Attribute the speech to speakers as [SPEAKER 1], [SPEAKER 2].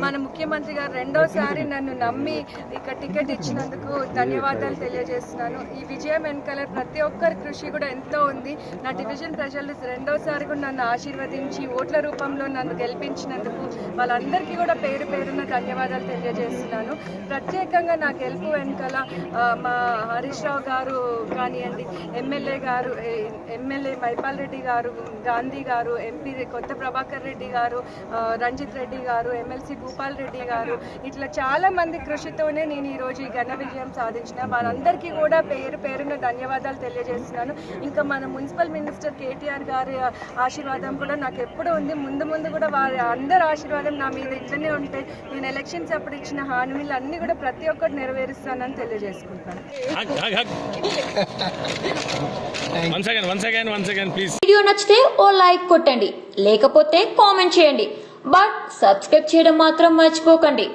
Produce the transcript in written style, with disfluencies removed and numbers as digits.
[SPEAKER 1] మన ముఖ్యమంత్రి గారు రెండోసారి నన్ను నమ్మి ఇక టికెట్ ఇచ్చినందుకు ధన్యవాదాలు తెలియజేస్తున్నాను. ఈ విజయం వెనకాల ప్రతి ఒక్కరి కృషి కూడా ఎంతో ఉంది. నా డివిజన్ ప్రజలు రెండోసారి కూడా నన్ను ఆశీర్వదించి ఓట్ల రూపంలో నన్ను గెలిపించినందుకు వాళ్ళందరికీ కూడా పేరు పేరున ధన్యవాదాలు తెలియజేస్తున్నాను. ప్రత్యేకంగా నా గెలుపు వెనకాల మా హరీష్ రావు గారు కానివ్వండి, ఎమ్మెల్యే మైపాల్ రెడ్డి గారు, గాంధీ గారు, ఎంపీ కొత్త ప్రభాకర్ రెడ్డి గారు, రంజిత్ రెడ్డి గారు, ఎమ్మెల్సీ భూపాల్ రెడ్డి గారు, ఇట్లా చాలా మంది కృషితోనే నేను ఈరోజు ఈ ఘన విజయం సాధించిన. వాళ్ళందరికీ కూడా పేరు పేరున ధన్యవాదాలు తెలియజేస్తున్నాను. ఇంకా మన మున్సిపల్ మినిస్టర్ కేటీఆర్ గారి ఆశీర్వాదం కూడా నాకు ఎప్పుడూ ఉంది. ముందు ముందు కూడా వారి అందరి ఆశీర్వాదం నా మీద ఇట్లనే ఉంటే నేను ఎలక్షన్స్ అప్పుడు ఇచ్చిన హామీలు అన్నీ కూడా ప్రతి ఒక్కటి నెరవేరుస్తానని తెలియజేసుకుంటాను.
[SPEAKER 2] వీడియో నచ్చితే ఓ లైక్ కొట్టండి, లేకపోతే కామెంట్ చేయండి, బట్ సబ్స్క్రైబ్ చేయడం మాత్రం మర్చిపోకండి.